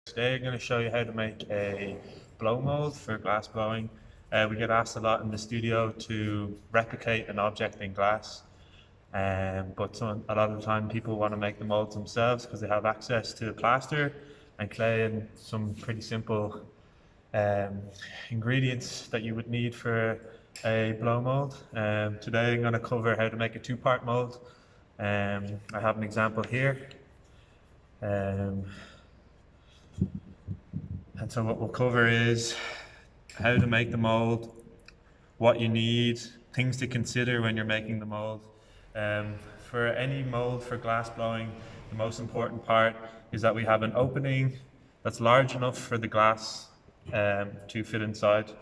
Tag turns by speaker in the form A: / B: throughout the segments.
A: Today I'm going to show you how to make a blow mold for glass blowing. We get asked a lot in the studio to replicate an object in glass, but a lot of the time people want to make the molds themselves because they have access to plaster and clay and some pretty simple um, ingredients that you would need for a blow mold. Today I'm going to cover how to make a two-part mold. I have an example here. Um, And so what we'll cover is how to make the mold, what you need, things to consider when you're making the mold. For any mold for glass blowing, the most important part is that we have an opening that's large enough for the glass to fit inside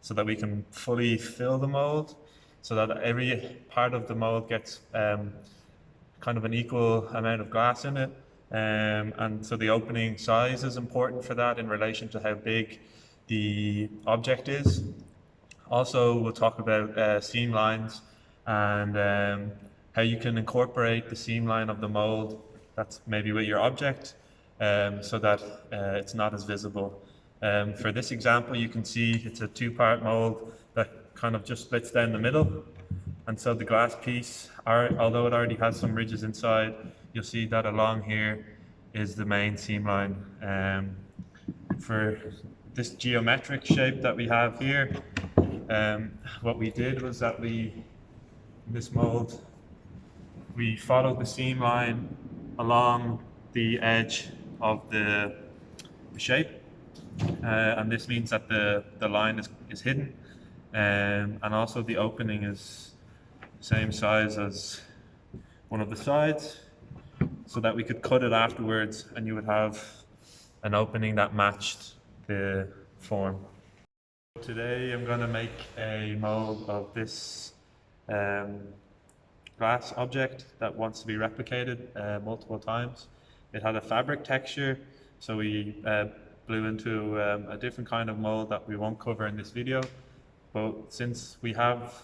A: so that we can fully fill the mold, so that every part of the mold gets kind of an equal amount of glass in it. And so the opening size is important for that in relation to how big the object is. Also, we'll talk about seam lines and how you can incorporate the seam line of the mold that's maybe with your object so that it's not as visible. For this example, you can see it's a two-part mold that kind of just splits down the middle. And so the glass piece, although it already has some ridges inside, you'll see that along here is the main seam line. For this geometric shape that we have here, what we did was that in this mold, we followed the seam line along the edge of the shape. And this means that the line is hidden. And also the opening is same size as one of the sides, so that we could cut it afterwards and you would have an opening that matched the form. Today I'm going to make a mold of this glass object that wants to be replicated multiple times. It had a fabric texture, so we blew into a different kind of mold that we won't cover in this video. But since we have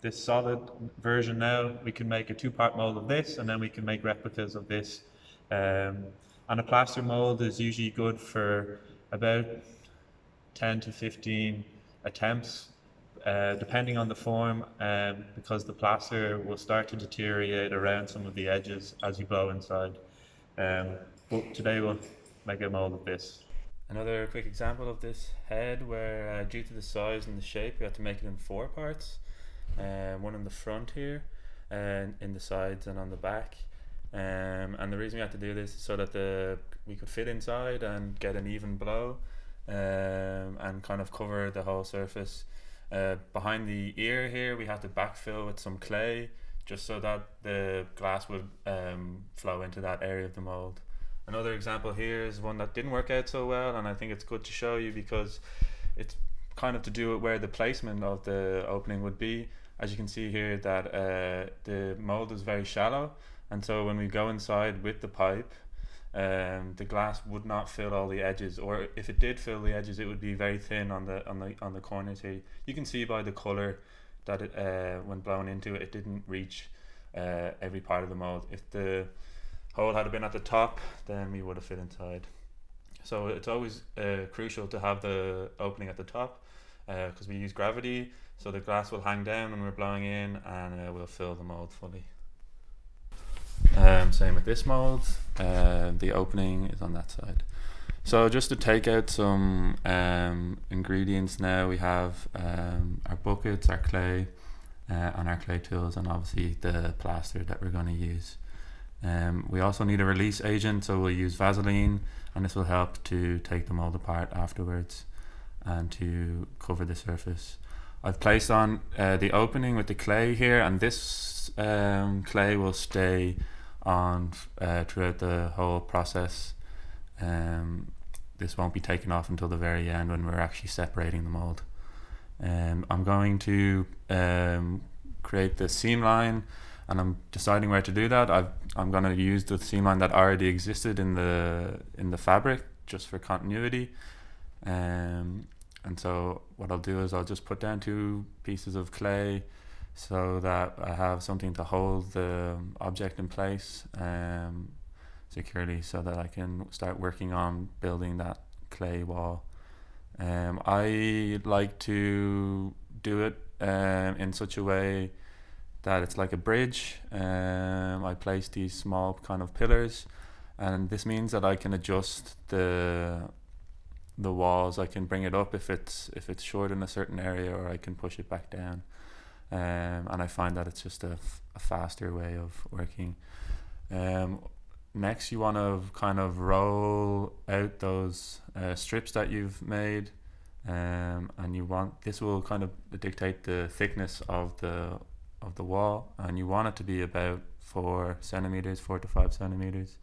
A: this solid version now, we can make a two-part mold of this, and then we can make replicas of this. And a plaster mold is usually good for about 10 to 15 attempts, depending on the form, because the plaster will start to deteriorate around some of the edges as you blow inside. But today we'll make a mold of this. Another quick example of this head where due to the size and the shape we had to make it in 4 parts. One in the front here, and in the sides and on the back. And the reason we had to do this is so that we could fit inside and get an even blow and kind of cover the whole surface. Behind the ear here we had to backfill with some clay just so that the glass would flow into that area of the mold. Another example here is one that didn't work out so well, and I think it's good to show you because it's kind of to do it where the placement of the opening would be. As you can see here that the mold is very shallow, and so when we go inside with the pipe, the glass would not fill all the edges, or if it did fill the edges, it would be very thin on the corners here. You can see by the color that it when blown into it, it didn't reach every part of the mold. If the hole had been at the top, then we would have fit inside. So it's always crucial to have the opening at the top because we use gravity, so the glass will hang down when we're blowing in and we'll fill the mold fully. Same with this mold, the opening is on that side. So just to take out some ingredients now, we have our buckets, our clay, and our clay tools, and obviously the plaster that we're going to use. We also need a release agent, so we'll use Vaseline, and this will help to take the mold apart afterwards and to cover the surface. I've placed on the opening with the clay here, and this clay will stay on throughout the whole process. This won't be taken off until the very end when we're actually separating the mold. I'm going to create the seam line, and I'm deciding where to do that. I'm going to use the seam line that already existed in the fabric just for continuity. And so what I'll do is I'll just put down 2 pieces of clay so that I have something to hold the object in place,
B: securely so that I can start working on building that clay wall. I like to do it in such a way that it's like a bridge. I place these small kind of pillars, and this means that I can adjust the walls. I can bring it up if it's short in a certain area, or I can push it back down. And I find that it's just a faster way of working. Next, you want to kind of roll out those strips that you've made, and this will kind of dictate the thickness of the wall, and you want it to be about 4 centimeters, 4 to 5 centimeters,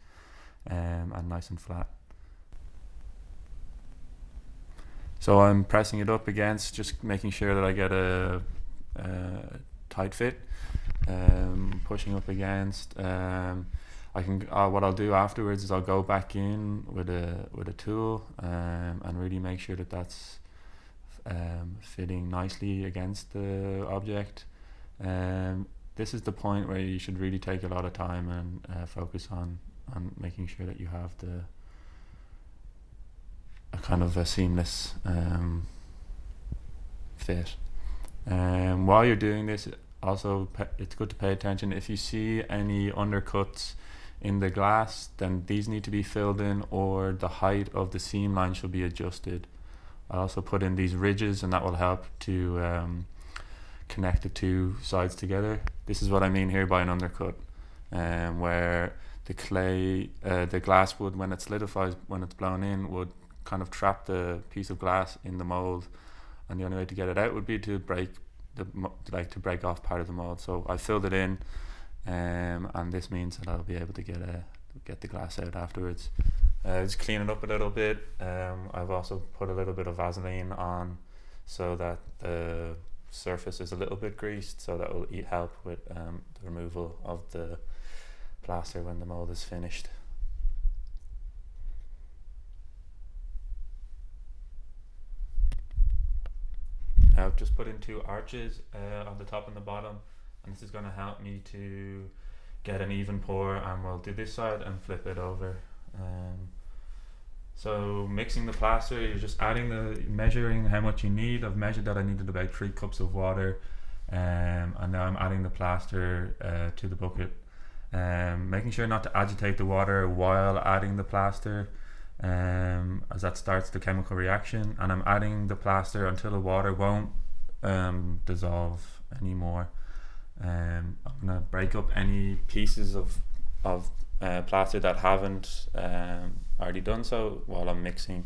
B: and nice and flat. So I'm pressing it up against, just making sure that I get a tight fit, pushing up against. I can. What I'll do afterwards is I'll go back in with a tool, and really make sure that that's fitting nicely against the object. This is the point where you should really take a lot of time and focus on making sure that you have a kind of a seamless fit. While you're doing this, also it's good to pay attention. If you see any undercuts in the glass, then these need to be filled in, or the height of the seam line should be adjusted. I also put in these ridges, and that will help to connect the two sides together. This is what I mean here by an undercut, where the clay, the glass would, when it solidifies, when it's blown in, would kind of trap the piece of glass in the mold, and the only way to get it out would be to break off part of the mold. So I filled it in, and this means that I'll be able to get the glass out afterwards. Just clean it up a little bit. I've also put a little bit of Vaseline on so that the surface is a little bit greased, so that will help with the removal of the plaster when the mold is finished. Now I've just put in 2 arches on the top and the bottom, and this is going to help me to get an even pour, and we'll do this side and flip it over. So mixing the plaster, you're just measuring how much you need. I've measured that I needed about 3 cups of water, and now I'm adding the plaster to the bucket, making sure not to agitate the water while adding the plaster, as that starts the chemical reaction. And I'm adding the plaster until the water won't dissolve anymore. I'm gonna break up any pieces of plaster that haven't already done so while I'm mixing,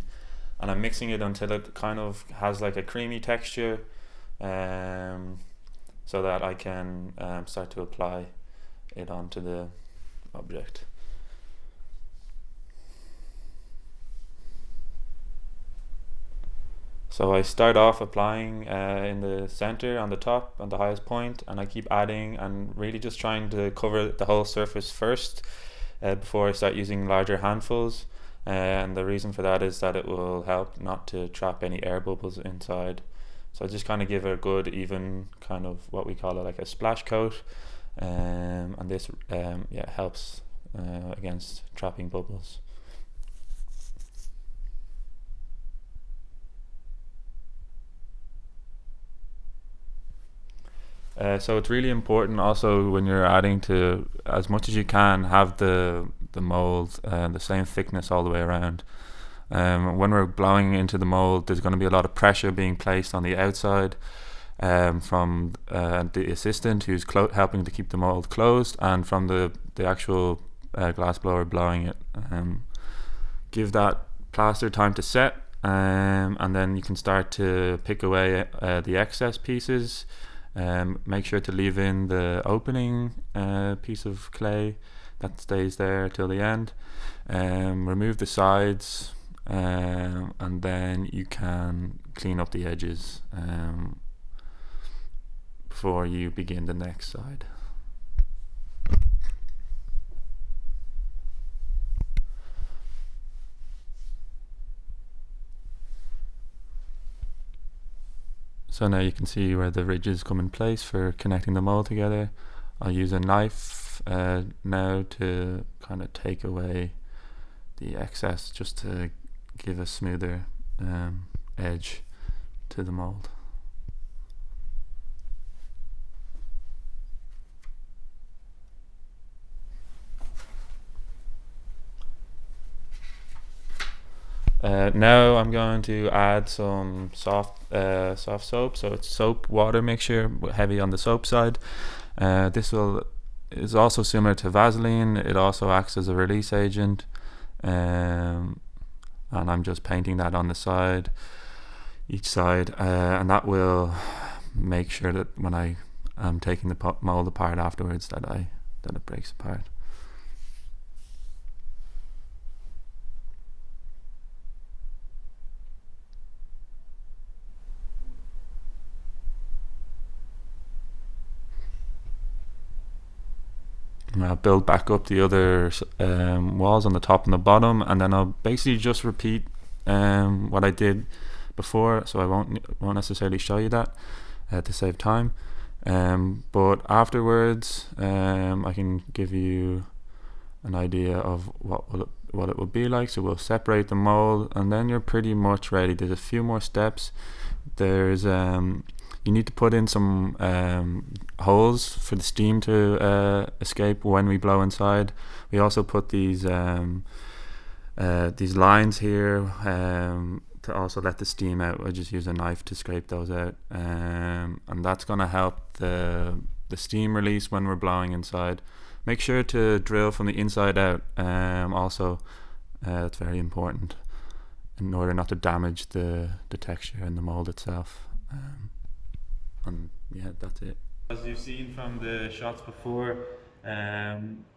B: and I'm mixing it until it kind of has like a creamy texture, so that I can start to apply it onto the object. So I start off applying in the center, on the top, on the highest point, and I keep adding and really just trying to cover the whole surface first before I start using larger handfuls. And the reason for that is that it will help not to trap any air bubbles inside. So I just kind of give it a good even kind of what we call it like a splash coat, and this helps against trapping bubbles. So it's really important also when you're adding to, as much as you can, have the mold the same thickness all the way around. When we're blowing into the mold, there's going to be a lot of pressure being placed on the outside from the assistant who's helping to keep the mold closed, and from the actual glass blower blowing it. Give that plaster time to set, and then you can start to pick away the excess pieces. Make sure to leave in the opening piece of clay that stays there till the end. Remove the sides, and then you can clean up the edges before you begin the next side. So now you can see where the ridges come in place for connecting the mold together. I'll use a knife enough now to kind of take away the excess, just to give a smoother edge to the mold. Now I'm going to add some soft soap. So it's soap water mixture, heavy on the soap side. This is also similar to Vaseline. It also acts as a release agent, and I'm just painting that on the side, each side, and that will make sure that when I am taking the mold apart afterwards, that it breaks apart. And I'll build back up the other walls on the top and the bottom, and then I'll basically just repeat what I did before, so I won't necessarily show you that to save time. But afterwards, I can give you an idea of what it will be like. So we'll separate the mold, and then you're pretty much ready. There's a few more steps. There's you need to put in some holes for the steam to escape when we blow inside. We also put these lines here to also let the steam out. I just use a knife to scrape those out, and that's going to help the steam release when we're blowing inside. Make sure to drill from the inside out. Also, that's very important in order not to damage the texture and the mold itself. And yeah, that's it.
A: As you've seen from the shots before,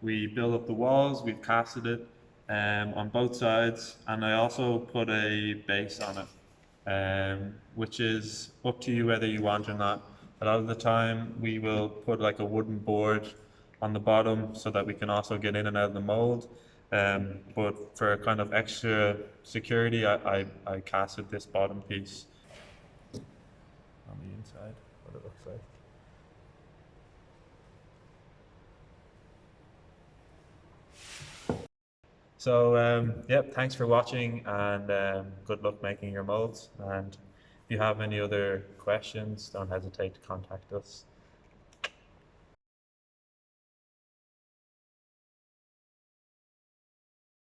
A: we build up the walls, we've casted it on both sides, and I also put a base on it, which is up to you whether you want or not. A lot of the time we will put like a wooden board on the bottom so that we can also get in and out of the mold, but for kind of extra security, I casted this bottom piece on the inside, what it looks like. So yep, thanks for watching, and good luck making your molds. And if you have any other questions, don't hesitate to contact us.